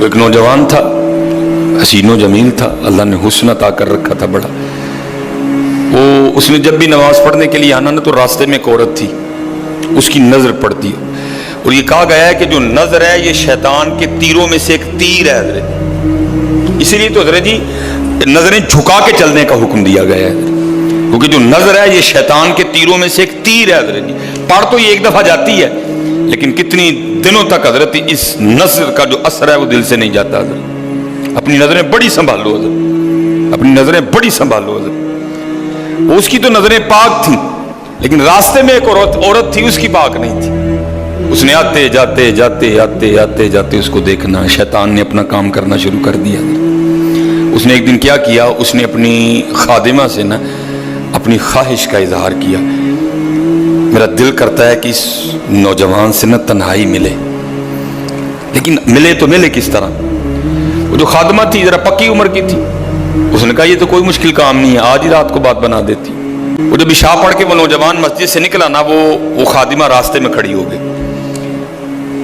ایک نوجوان تھا، حسین و جمیل تھا، اللہ نے حسن عطا کر رکھا تھا بڑا. اس نے جب بھی نماز پڑھنے کے لیے آنا نا تو راستے میں ایک عورت تھی، اس کی نظر پڑتی. اور یہ کہا گیا ہے کہ جو نظر ہے یہ شیطان کے تیروں میں سے ایک تیر ہے حضرت. اسی لیے تو حضرت جی نظریں جھکا کے چلنے کا حکم دیا گیا ہے، کیونکہ جو نظر ہے یہ شیطان کے تیروں میں سے ایک تیر ہے حضرت جی. پڑھ تو یہ ایک دفعہ جاتی ہے لیکن کتنی دنوں تک حضرت اس نظر کا جو اثر ہے وہ دل سے نہیں جاتا حضرت. اپنی نظریں بڑی سنبھالو حضرت، اپنی نظریں بڑی سنبھالو حضرت. اس کی تو نظریں پاک تھیں لیکن راستے میں ایک عورت تھی، اس کی پاک نہیں تھی. اس نے آتے جاتے جاتے آتے آتے جاتے اس کو دیکھنا، شیطان نے اپنا کام کرنا شروع کر دیا. اس نے ایک دن کیا کیا، اس نے اپنی خادمہ سے نا اپنی خواہش کا اظہار کیا، میرا دل کرتا ہے کہ اس نوجوان سے نا تنہائی ملے. لیکن ملے تو ملے کس طرح؟ وہ جو خادمہ تھی ذرا پکی عمر کی تھی، اس نے کہا یہ تو کوئی مشکل کام نہیں ہے، آج ہی رات کو بات بنا دیتی. وہ جب عشاء پڑھ کے وہ نوجوان مسجد سے نکلا نا، وہ خادمہ راستے میں کھڑی ہو گئی.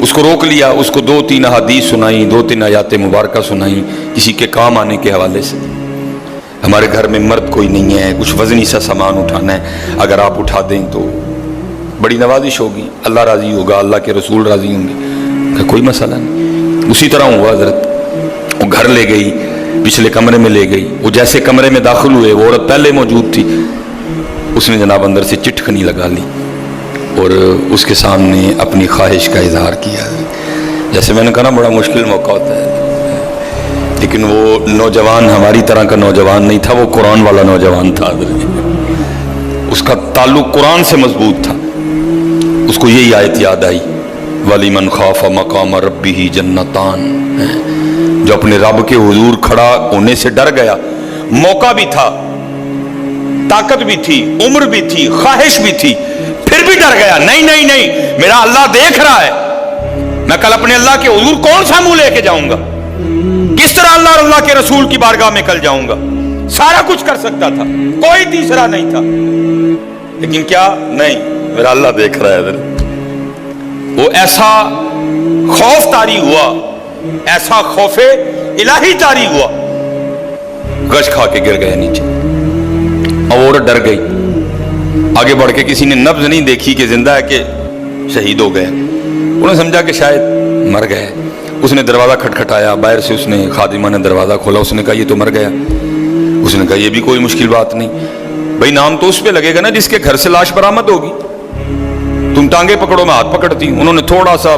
اس کو روک لیا، اس کو 2-3 احادیث سنائیں، 2-3 آیات مبارکہ سنائیں کسی کے کام آنے کے حوالے سے. ہمارے گھر میں مرد کوئی نہیں ہے، کچھ وزنی سا سامان اٹھانا ہے، اگر آپ اٹھا دیں تو بڑی نوازش ہوگی، اللہ راضی ہوگا، اللہ کے رسول راضی ہوں گے. کوئی مسئلہ نہیں. اسی طرح ہوا حضرت. وہ گھر لے گئی، پچھلے کمرے میں لے گئی. وہ جیسے کمرے میں داخل ہوئے وہ عورت پہلے موجود تھی. اس نے جناب اندر سے چٹکنی لگا لی اور اس کے سامنے اپنی خواہش کا اظہار کیا. جیسے میں نے کہا نا بڑا مشکل موقع ہوتا ہے، لیکن وہ نوجوان ہماری طرح کا نوجوان نہیں تھا، وہ قرآن والا نوجوان تھا. اس کا تعلق قرآن سے مضبوط تھا. اس کو یہی آیت یاد آئی، وَلِمَنْ خَافَ مَقَامَ رَبِّهِ جَنَّتَانِ. جو اپنے رب کے حضور کھڑا ہونے سے ڈر گیا، موقع بھی تھا، طاقت بھی تھی، عمر بھی تھی، خواہش بھی تھی، پھر بھی ڈر گیا. نہیں، میرا اللہ دیکھ رہا ہے، میں کل اپنے اللہ کے حضور کون سا منہ لے کے جاؤں گا، کس طرح اللہ اور اللہ کے رسول کی بارگاہ میں کل جاؤں گا. سارا کچھ کر سکتا تھا، کوئی تیسرا نہیں تھا، لیکن کیا نہیں، میرا اللہ دیکھ رہا ہے. وہ ایسا خوف طاری ہوا، ایسا خوف الہی طاری ہوا، گش کھا کے گر گئے نیچے. اور ڈر گئی. آگے بڑھ کے کسی نے نبض نہیں دیکھی کہ زندہ ہے کہ شہید ہو گئے. انہوں نے سمجھا کہ شاید مر گئے. اس نے دروازہ کھٹکھٹایا، باہر سے اس نے خادمہ نے دروازہ کھولا. اس نے کہا یہ تو مر گیا. اس نے کہا یہ بھی کوئی مشکل بات نہیں، بھائی نام تو اس پہ لگے گا نا جس کے گھر سے لاش برآمد ہوگی. تم ٹانگیں پکڑو، میں ہاتھ پکڑتی. انہوں نے تھوڑا سا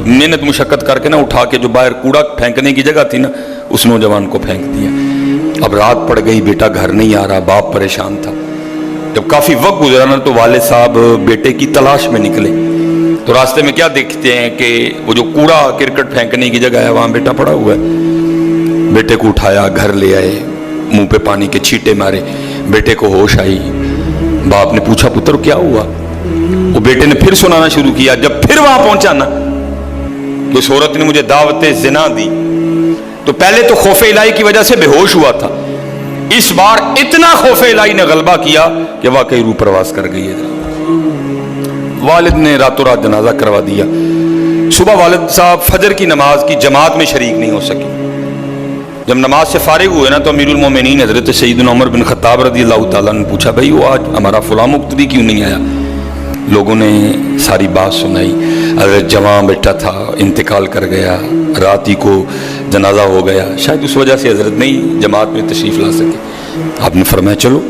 محنت مشقت کر کے نا اٹھا کے جو باہر کوڑا پھینکنے کی جگہ تھی نا اس نوجوان کو پھینک دیا. اب رات پڑ گئی، بیٹا گھر نہیں آ رہا، باپ پریشان تھا. جب کافی وقت گزرا نا تو والد صاحب بیٹے کی تلاش میں نکلے تو راستے میں کیا دیکھتے ہیں کہ وہ جو کوڑا کرکٹ پھینکنے کی جگہ ہے وہاں بیٹا پڑا ہوا ہے. بیٹے کو اٹھایا، گھر لے آئے، منہ پہ پانی کے چھینٹے مارے. بیٹے کو ہوش آئی. باپ نے پوچھا پتر کیا ہوا؟ وہ بیٹے نے پھر سنانا شروع کیا. جب پھر وہاں پہنچا نا تو اس عورت نے مجھے دعوت زنا دی. تو پہلے تو خوف الہی کی وجہ سے بے ہوش ہوا تھا، اس بار اتنا خوف الہی نے غلبہ کیا کہ واقعی روح پرواز کر گئی ہے. والد نے راتوں رات جنازہ کروا دیا. صبح والد صاحب فجر کی نماز کی جماعت میں شریک نہیں ہو سکے. جب نماز سے فارغ ہوئے نا تو امیر المومنین حضرت سیدنا عمر بن خطاب رضی اللہ تعالیٰ نے پوچھا بھائی وہ آج ہمارا فلاں مقتدی کیوں نہیں آیا؟ لوگوں نے ساری بات سنائی. حضرت جوان بیٹا تھا، انتقال کر گیا، رات ہی کو جنازہ ہو گیا، شاید اس وجہ سے حضرت نہیں جماعت میں تشریف لا سکے. آپ نے فرمایا چلو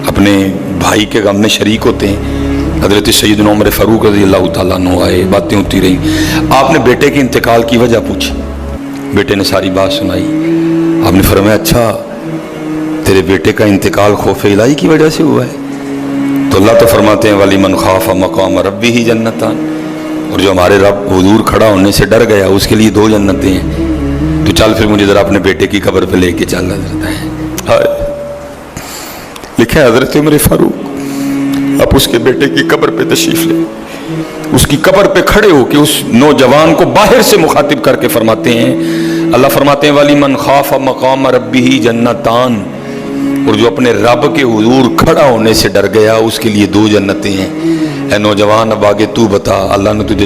اپنے بھائی کے غم میں شریک ہوتے ہیں. حضرت سیدنا عمر فاروق رضی اللہ تعالیٰ عنہ آئے، باتیں ہوتی رہیں. آپ نے بیٹے کے انتقال کی وجہ پوچھی. بیٹے نے ساری بات سنائی. آپ نے فرمایا اچھا تیرے بیٹے کا انتقال خوف الہی کی وجہ سے ہوا ہے؟ تو اللہ تو فرماتے ہیں وَلِمَنْ خَافَ مَقَامَ رَبِّهِ جَنَّتَانِ. اور جو ہمارے رب حضور کھڑا ہونے سے ڈر گیا اس کے لیے 2 جنتیں ہیں. تو چل پھر مجھے ذرا اپنے بیٹے کی قبر پہ لے کے چل. حضرت ہے لکھا ہے حضرت عمر فاروق اب اس کے بیٹے کی قبر پہ تشریف لے، اس کی قبر پہ کھڑے ہو کے اس نوجوان کو باہر سے مخاطب کر کے فرماتے ہیں، اللہ فرماتے ہیں وَلِمَنْ خَافَ مَقَامَ رَبِّهِ جَنَّتَانِ. اور جو اپنے رب کے حضور کھڑا ہونے سے ڈر گیا اس کے لیے 2 جنتیں ہیں. اے نوجوان اب آگے تو بتا اللہ نے تجھے